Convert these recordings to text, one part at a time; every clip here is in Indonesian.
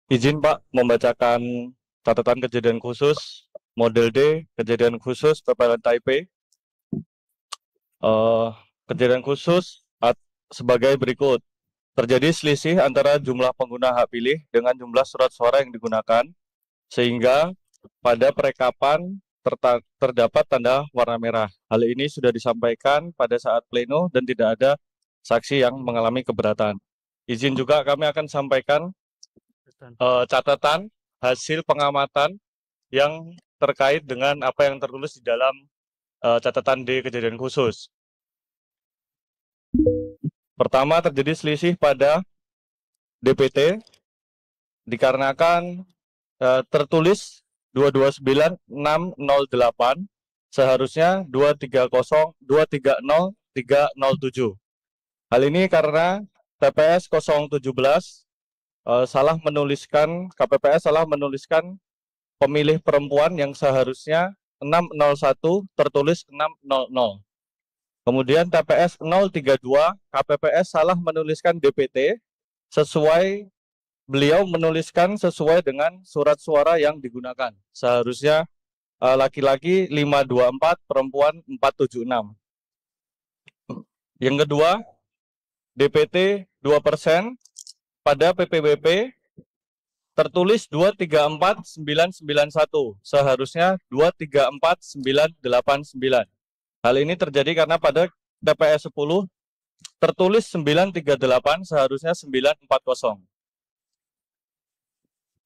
Izin Pak membacakan catatan kejadian khusus model D, kejadian khusus PPLN Taipei. Kejadian khusus sebagai berikut. Terjadi selisih antara jumlah pengguna hak pilih dengan jumlah surat suara yang digunakan, sehingga pada perekapan terdapat tanda warna merah. Hal ini sudah disampaikan pada saat pleno dan tidak ada saksi yang mengalami keberatan. Izin juga kami akan sampaikan catatan hasil pengamatan yang terkait dengan apa yang tertulis di dalam catatan D kejadian khusus. Pertama, terjadi selisih pada DPT dikarenakan tertulis 229.608 seharusnya 230.307. Hal ini karena TPS 017 salah menuliskan, KPPS salah menuliskan pemilih perempuan yang seharusnya 601 tertulis 600. Kemudian TPS 032, KPPS salah menuliskan DPT sesuai, beliau menuliskan sesuai dengan surat suara yang digunakan. Seharusnya laki-laki 524, perempuan 476. Yang kedua, DPT 2%, pada PPWP tertulis 234991, seharusnya 234989. Hal ini terjadi karena pada TPS 10 tertulis 938, seharusnya 940.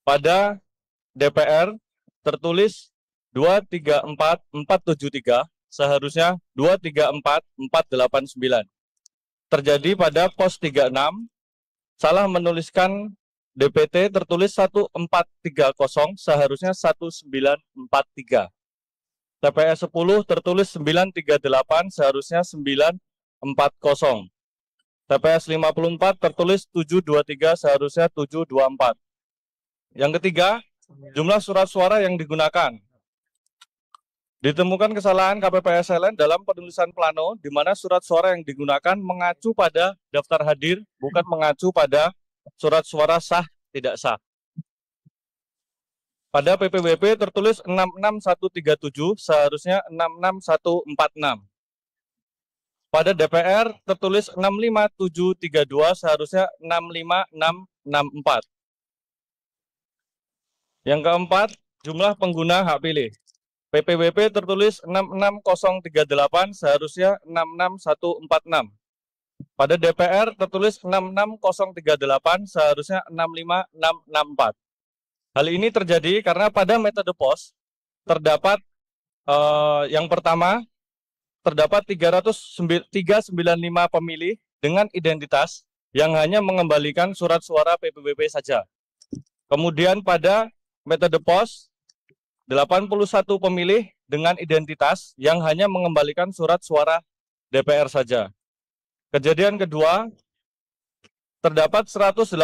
Pada DPR tertulis 234473, seharusnya 234489. Terjadi pada pos 36, salah menuliskan DPT tertulis 1430, seharusnya 1943. TPS 10 tertulis 938, seharusnya 940. TPS 54 tertulis 723, seharusnya 724. Yang ketiga, jumlah surat suara yang digunakan. Ditemukan kesalahan KPPSLN dalam penulisan plano, di mana surat suara yang digunakan mengacu pada daftar hadir, bukan mengacu pada surat suara sah tidak sah. Pada PPWP tertulis 66137, seharusnya 66146. Pada DPR tertulis 65732, seharusnya 65664. Yang keempat, jumlah pengguna hak pilih. PPWP tertulis 66038, seharusnya 66146. Pada DPR tertulis 66038, seharusnya 65664. Hal ini terjadi karena pada metode pos terdapat yang pertama terdapat 395 pemilih dengan identitas yang hanya mengembalikan surat suara PPWP saja. Kemudian pada metode pos 81 pemilih dengan identitas yang hanya mengembalikan surat suara DPR saja. Kejadian kedua, terdapat 185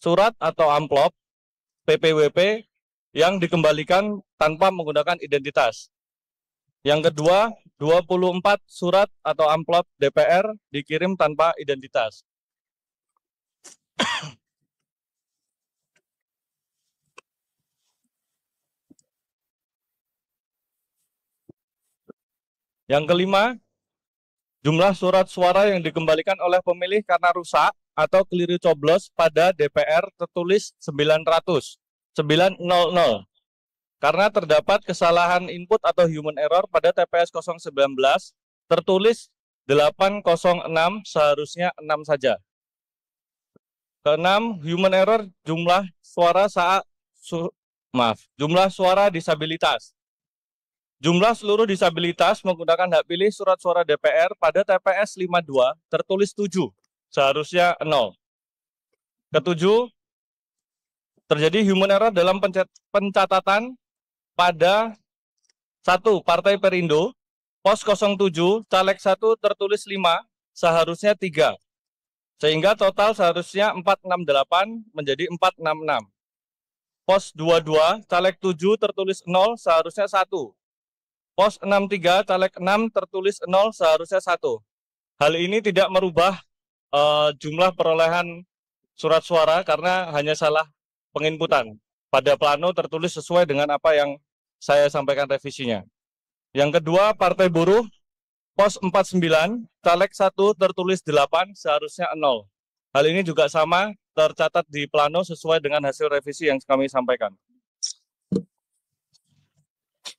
surat atau amplop PPWP yang dikembalikan tanpa menggunakan identitas. Yang kedua, 24 surat atau amplop DPR dikirim tanpa identitas. Yang kelima, jumlah surat suara yang dikembalikan oleh pemilih karena rusak atau keliru coblos pada DPR tertulis 900. Karena terdapat kesalahan input atau human error pada TPS 019 tertulis 806, seharusnya 6 saja. Keenam, human error jumlah suara jumlah suara disabilitas. Jumlah seluruh disabilitas menggunakan hak pilih surat suara DPR pada TPS 52 tertulis 7, seharusnya 0. Ketujuh, terjadi human error dalam pencatatan pada 1. Partai Perindo, pos 07, caleg 1 tertulis 5, seharusnya 3. Sehingga total seharusnya 468 menjadi 466. Pos 22, caleg 7 tertulis 0, seharusnya 1. Pos 63, caleg 6 tertulis 0, seharusnya 1. Hal ini tidak merubah jumlah perolehan surat suara karena hanya salah penginputan. Pada plano tertulis sesuai dengan apa yang saya sampaikan revisinya. Yang kedua, Partai Buruh, pos 49, caleg 1 tertulis 8, seharusnya 0. Hal ini juga sama, tercatat di plano sesuai dengan hasil revisi yang kami sampaikan.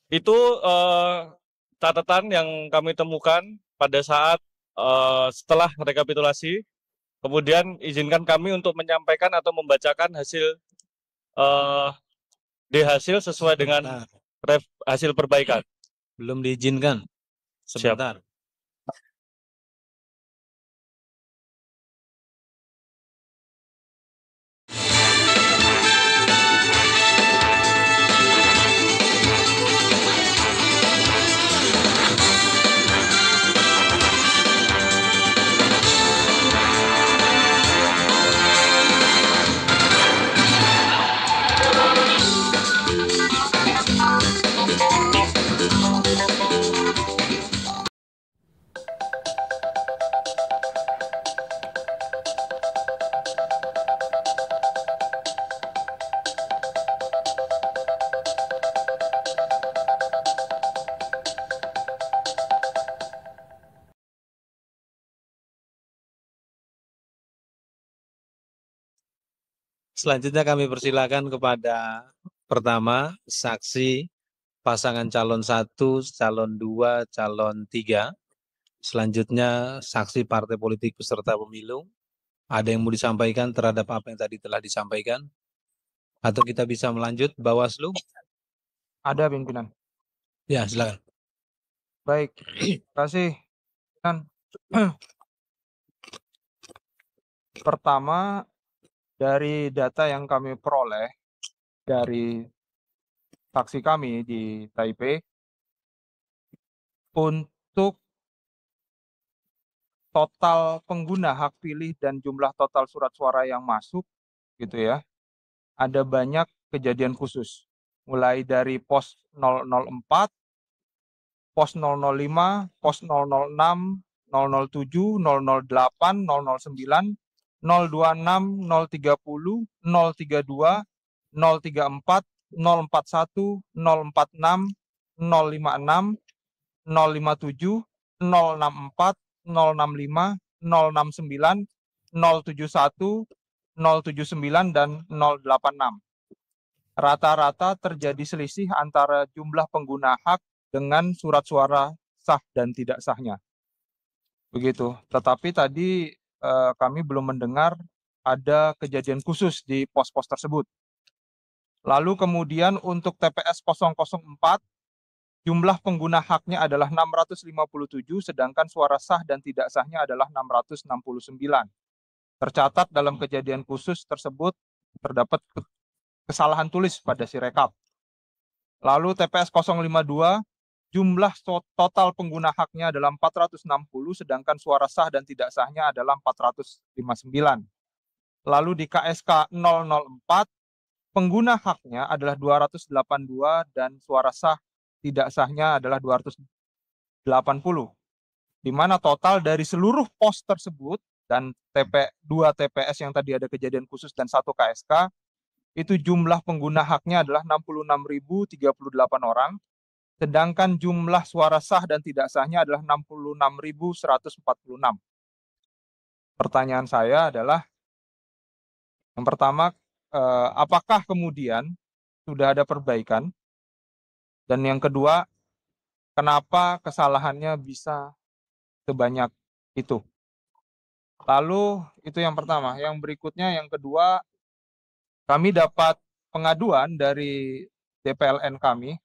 Itu catatan yang kami temukan pada saat setelah rekapitulasi. Kemudian izinkan kami untuk menyampaikan atau membacakan hasil hasil sesuai dengan hasil perbaikan. Belum diizinkan. Sebentar. Selanjutnya kami persilakan kepada pertama saksi pasangan calon 1, calon 2, calon 3. Selanjutnya saksi partai politik peserta pemilu. Ada yang mau disampaikan terhadap apa yang tadi telah disampaikan? Atau kita bisa melanjut, Bawaslu? Ada pimpinan. Ya, silakan. Baik, terima kasih. Pertama, dari data yang kami peroleh dari saksi kami di Taipei, untuk total pengguna hak pilih dan jumlah total surat suara yang masuk, gitu ya, ada banyak kejadian khusus. Mulai dari pos 004, pos 005, pos 006, 007, 008, 009, 026, 030, 032, 034, 041, 046, 056, 057, 064, 065, 069, 071, 079, dan 086. Rata-rata terjadi selisih antara jumlah pengguna hak dengan surat suara sah dan tidak sahnya. Begitu. Tetapi tadi kami belum mendengar ada kejadian khusus di pos-pos tersebut. Lalu kemudian untuk TPS 004, jumlah pengguna haknya adalah 657, sedangkan suara sah dan tidak sahnya adalah 669. Tercatat dalam kejadian khusus tersebut terdapat kesalahan tulis pada Sirekap. Lalu TPS 052, jumlah total pengguna haknya adalah 460, sedangkan suara sah dan tidak sahnya adalah 459. Lalu di KSK 004, pengguna haknya adalah 282 dan suara sah tidak sahnya adalah 280. Di mana total dari seluruh pos tersebut dan 2 TPS yang tadi ada kejadian khusus dan 1 KSK, itu jumlah pengguna haknya adalah 66.038 orang, sedangkan jumlah suara sah dan tidak sahnya adalah 66.146. Pertanyaan saya adalah, yang pertama, apakah kemudian sudah ada perbaikan? Dan yang kedua, kenapa kesalahannya bisa sebanyak itu? Lalu itu yang pertama. Yang berikutnya, yang kedua, kami dapat pengaduan dari DPLN kami,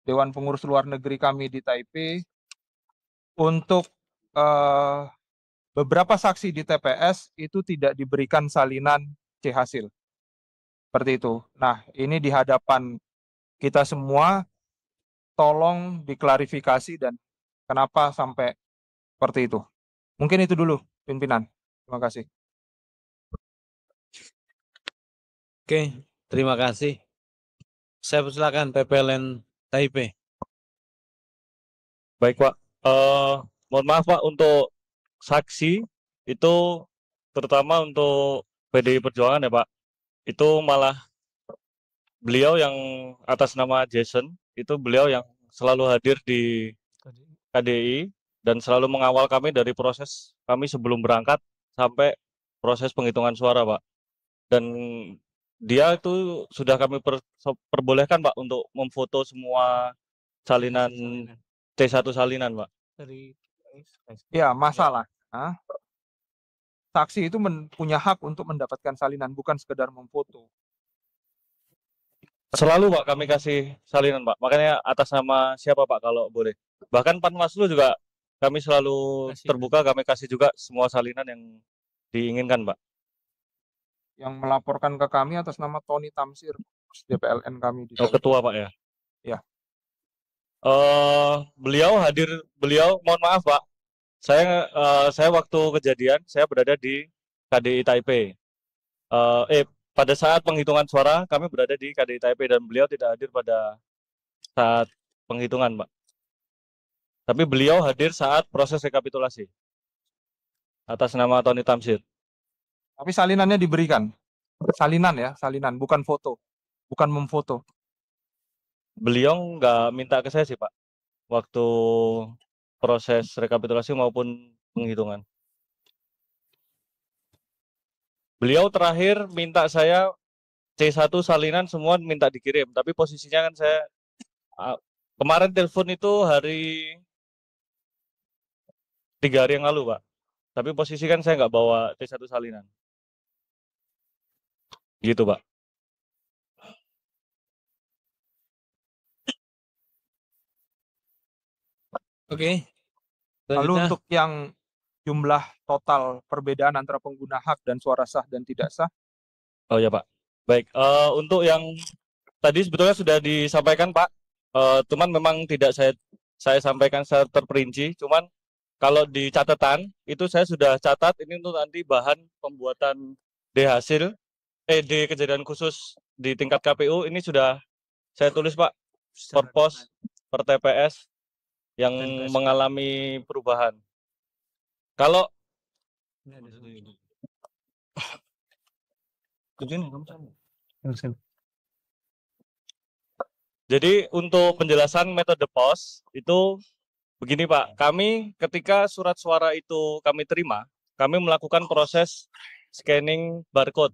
Dewan Pengurus Luar Negeri kami di Taipei, untuk beberapa saksi di TPS itu tidak diberikan salinan C hasil. Seperti itu. Nah, ini di hadapan kita semua, tolong diklarifikasi dan kenapa sampai seperti itu. Mungkin itu dulu, pimpinan. Terima kasih. Oke, terima kasih. Saya persilakan PPLN Taipei. Baik, Pak. Mohon maaf, Pak, untuk saksi itu terutama untuk PDI Perjuangan ya Pak, itu malah beliau yang atas nama Jason, itu beliau yang selalu hadir di KDI dan selalu mengawal kami dari proses kami sebelum berangkat sampai proses penghitungan suara Pak. Dan dia itu sudah kami perbolehkan Pak untuk memfoto semua salinan C1 salinan Pak. Ya, masalah. Saksi itu punya hak untuk mendapatkan salinan, bukan sekedar memfoto. Selalu Pak kami kasih salinan Pak, makanya atas nama siapa Pak kalau boleh. Bahkan Panwaslu juga kami selalu terbuka, kami kasih juga semua salinan yang diinginkan Pak. Yang melaporkan ke kami atas nama Tony Tamsir, DPLN kami di Oh, ketua Pak ya? Ya. Beliau hadir, mohon maaf Pak, saya waktu kejadian saya berada di KDI Taipei. Pada saat penghitungan suara kami berada di KDI Taipei dan beliau tidak hadir pada saat penghitungan Pak. Tapi beliau hadir saat proses rekapitulasi atas nama Tony Tamsir. Tapi salinannya diberikan. Salinan ya, salinan, bukan foto. Bukan memfoto. Beliau nggak minta ke saya sih Pak, waktu proses rekapitulasi maupun penghitungan. Beliau terakhir minta saya C1 salinan semua minta dikirim, tapi posisinya kan saya kemarin telepon itu 3 hari yang lalu Pak, tapi posisi kan saya nggak bawa C1 salinan. Gitu Pak. Oke. Lalu untuk yang jumlah total perbedaan antara pengguna hak dan suara sah dan tidak sah? Oh ya Pak. Baik, untuk yang tadi sebetulnya sudah disampaikan Pak, cuman memang tidak saya sampaikan secara terperinci, cuman kalau di catatan itu saya sudah catat ini untuk nanti bahan pembuatan hasil D kejadian khusus di tingkat KPU ini sudah saya tulis Pak, per pos, per TPS yang mengalami perubahan. Kalau jadi untuk penjelasan metode pos itu begini Pak, kami ketika surat suara itu kami terima, kami melakukan proses scanning barcode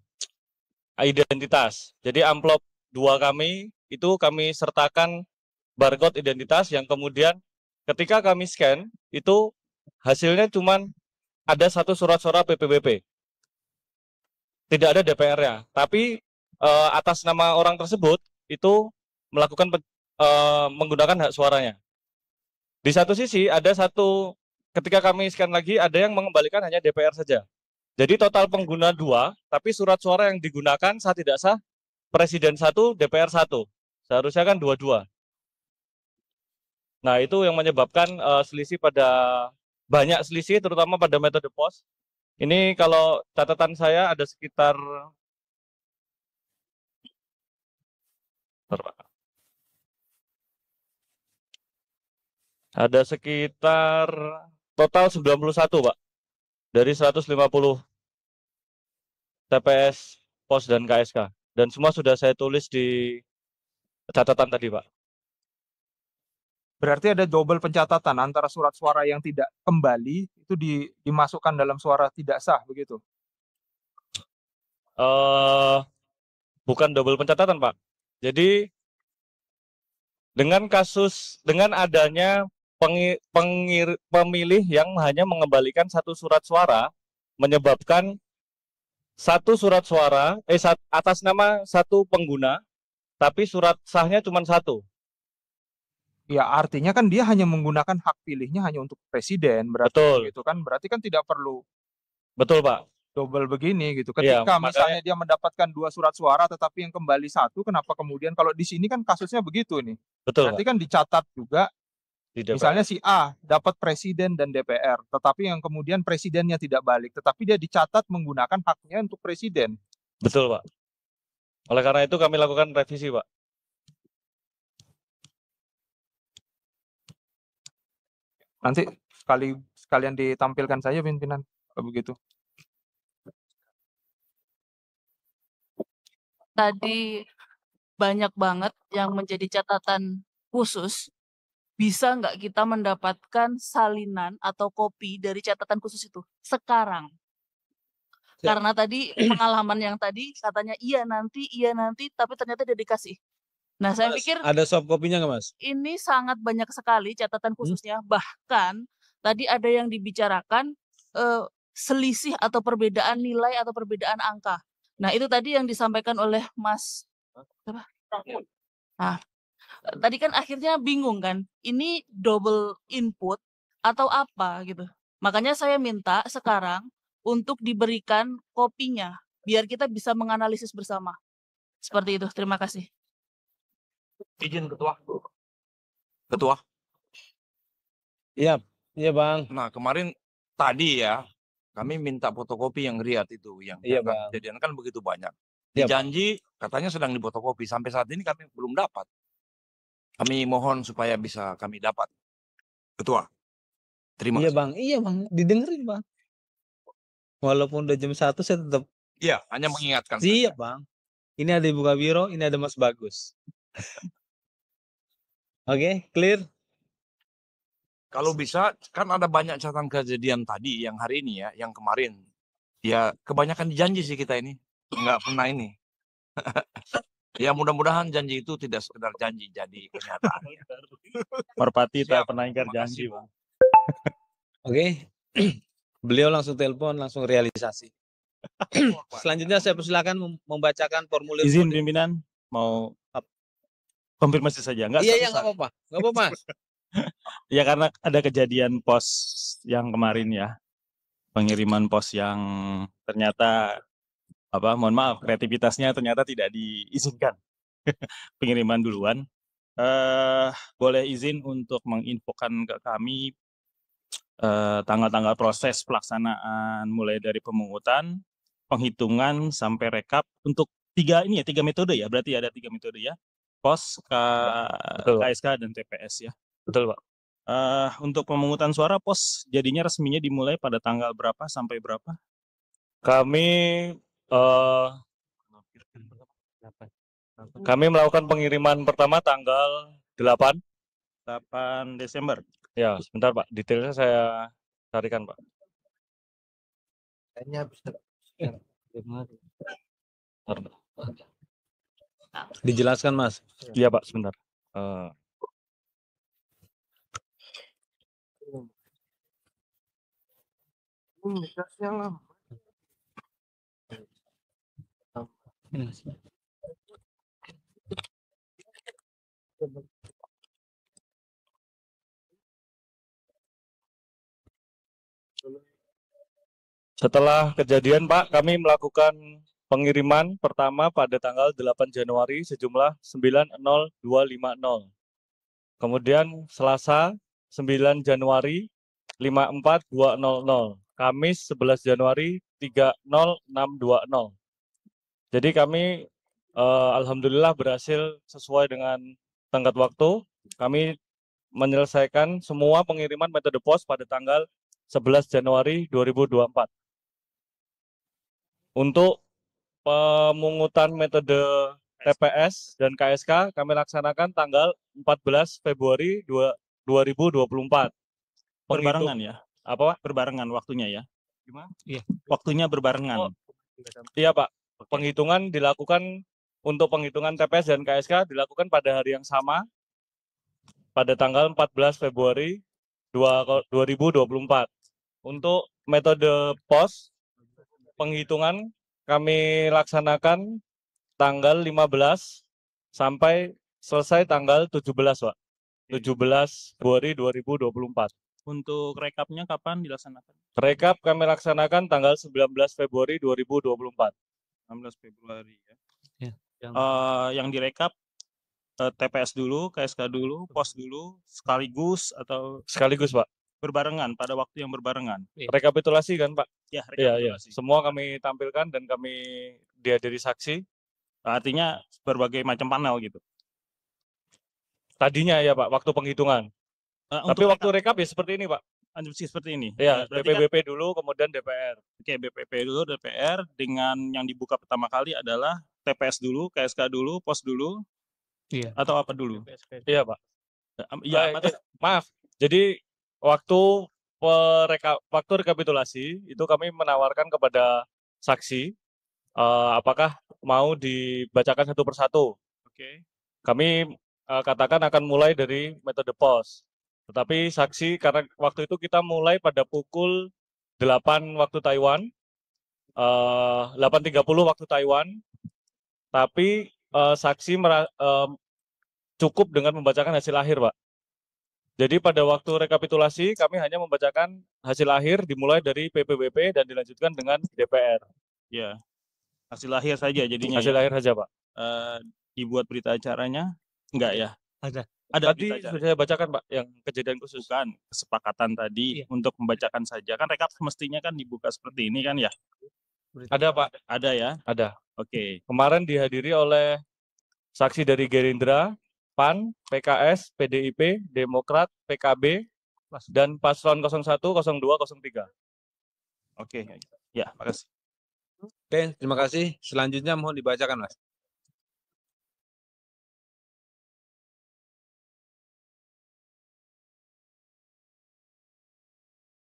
identitas. Jadi amplop 2 kami itu kami sertakan barcode identitas yang kemudian ketika kami scan itu hasilnya cuman ada 1 surat suara PPBP. Tidak ada DPR-nya, tapi atas nama orang tersebut itu melakukan menggunakan hak suaranya. Di satu sisi ada ketika kami scan lagi ada yang mengembalikan hanya DPR saja. Jadi total pengguna 2, tapi surat suara yang digunakan sah tidak sah Presiden 1, DPR 1. Seharusnya kan 2-2. Nah, itu yang menyebabkan selisih banyak selisih terutama pada metode pos. Ini kalau catatan saya ada sekitar total 91 Pak. Dari 150 TPS, pos dan KSK. Dan semua sudah saya tulis di catatan tadi Pak. Berarti ada double pencatatan antara surat suara yang tidak kembali itu dimasukkan dalam suara tidak sah begitu? Bukan double pencatatan Pak. Jadi dengan adanya pemilih yang hanya mengembalikan 1 surat suara menyebabkan 1 surat suara atas nama 1 pengguna tapi surat sahnya cuma 1. Ya artinya kan dia hanya menggunakan hak pilihnya hanya untuk presiden, berarti Betul. gitu kan, berarti kan tidak perlu. Betul Pak. Double begini gitu. Iya, Ketika misalnya dia mendapatkan 2 surat suara tetapi yang kembali 1, kenapa kemudian kalau di sini kan kasusnya begitu nih. Betul. Berarti kan dicatat juga misalnya si A dapat presiden dan DPR, tetapi yang kemudian presidennya tidak balik, tetapi dia dicatat menggunakan haknya untuk presiden. Betul Pak. Oleh karena itu kami lakukan revisi Pak. Nanti sekalian ditampilkan saja pimpinan kalau begitu. tadi banyak banget yang menjadi catatan khusus. Bisa nggak kita mendapatkan salinan atau kopi dari catatan khusus itu sekarang? Ya. Karena tadi pengalaman yang tadi katanya iya nanti, tapi ternyata tidak dikasih. Nah, saya Mas, pikir ada soft kopinya nggak, Mas? ini sangat banyak sekali catatan khususnya. Bahkan tadi ada yang dibicarakan selisih atau perbedaan nilai atau perbedaan angka. Nah, itu tadi yang disampaikan oleh Mas siapa? Nah, tadi kan akhirnya bingung kan, ini double input atau apa gitu. Makanya saya minta sekarang untuk diberikan kopinya, biar kita bisa menganalisis bersama. Seperti itu, terima kasih. Izin ketua. Ketua. Iya, iya Bang. Nah kemarin tadi ya kami minta fotokopi yang riat itu yang Iya, akan Bang. kejadian kan begitu banyak. Iya, Dijanji katanya sedang difotokopi sampai saat ini kami belum dapat. Kami mohon supaya bisa kami dapat. Ketua. Terima Iya kasih. Bang, iya Bang, didengerin Bang. Walaupun udah jam 1 saya tetap Iya, hanya mengingatkan. siap Bang. Ini ada Ibu Kabiro, ini ada Mas Bagus. Oke, clear? Kalau bisa kan ada banyak catatan kejadian tadi yang hari ini ya, yang kemarin. Ya kebanyakan janji sih kita ini. Nggak pernah ini. Ya mudah-mudahan janji itu tidak sekedar janji, jadi kenyataan. Merpati tak Siap. pernah ingkar Terima janji, kasih. Bang. Oke. Beliau langsung telepon, langsung realisasi. Selanjutnya saya persilakan membacakan formulir. Izin kode. pimpinan mau konfirmasi saja. Enggak Iya, iya, satu-satu. nggak apa-apa. Nggak apa-apa, Mas. Ya karena ada kejadian pos yang kemarin ya. Pengiriman pos yang ternyata mohon maaf kreativitasnya ternyata tidak diizinkan. Pengiriman duluan. Boleh izin untuk menginfokan ke kami tanggal-tanggal proses pelaksanaan mulai dari pemungutan, penghitungan sampai rekap untuk tiga metode ya, berarti ada 3 metode ya, pos, KSK dan TPS ya. Betul Pak. Untuk pemungutan suara pos jadinya resminya dimulai pada tanggal berapa sampai berapa? Kami melakukan pengiriman pertama tanggal 8 Desember. Ya, sebentar Pak, detailnya saya carikan Pak. Kayaknya bisa. Dijelaskan Mas. Iya Pak, sebentar. Setelah kejadian Pak, kami melakukan pengiriman pertama pada tanggal 8 Januari sejumlah 90250. Kemudian Selasa 9 Januari 54200. Kamis 11 Januari 30620. Jadi kami alhamdulillah berhasil sesuai dengan tenggat waktu. Kami menyelesaikan semua pengiriman metode pos pada tanggal 11 Januari 2024. Untuk pemungutan metode TPS dan KSK kami laksanakan tanggal 14 Februari 2024. Berbarengan ya? Apa? Berbarengan waktunya ya? Gimana? Iya. Waktunya berbarengan. Iya Pak. Penghitungan dilakukan untuk penghitungan TPS dan KSK dilakukan pada hari yang sama pada tanggal 14 Februari 2024. Untuk metode pos penghitungan kami laksanakan tanggal 15 sampai selesai tanggal 17, Pak. 17 Februari 2024. Untuk rekapnya kapan dilaksanakan? Rekap kami laksanakan tanggal 19 Februari 2024. 19 Februari ya. Yang direkap TPS dulu, KSK dulu, pos dulu, sekaligus atau sekaligus, Pak? Berbarengan pada waktu yang berbarengan. Rekapitulasi kan, Pak? Ya, rekapitulasi. Semua kami tampilkan dan kami dihadiri saksi. Artinya berbagai macam panel gitu. Tadinya ya Pak, waktu penghitungan. Tapi waktu rekap ya seperti ini Pak. Seperti ini. Ya, BPBP kan dulu, kemudian DPR. Oke, BPP dulu, DPR dengan yang dibuka pertama kali adalah TPS dulu, KSK dulu, pos dulu, Iya. atau apa dulu? Iya, Pak. Iya, Maaf. Jadi waktu waktu rekapitulasi itu kami menawarkan kepada saksi apakah mau dibacakan satu persatu. oke. Kami katakan akan mulai dari metode pos. Tetapi saksi karena waktu itu kita mulai pada pukul 8 waktu Taiwan, 8.30 waktu Taiwan, tapi saksi cukup dengan membacakan hasil akhir, Pak. Jadi pada waktu rekapitulasi kami hanya membacakan hasil akhir dimulai dari PPWP dan dilanjutkan dengan DPR. Ya, hasil akhir saja jadinya. Hasil ya. akhir saja, Pak. Dibuat berita acaranya? Enggak ya? Ada. Ada Tadi berita acara. sudah saya bacakan, Pak, yang kejadian khusus. Bukan kesepakatan tadi untuk membacakan saja. Kan rekap mestinya kan dibuka seperti ini kan ya? Ada, Pak. Ada ya? Ada. Oke. Kemarin dihadiri oleh saksi dari Gerindra, PAN, PKS, PDIP, Demokrat, PKB, dan paslon 01, 02, 03. Oke. Ya, makasih. Oke, terima kasih. Selanjutnya mohon dibacakan, Mas.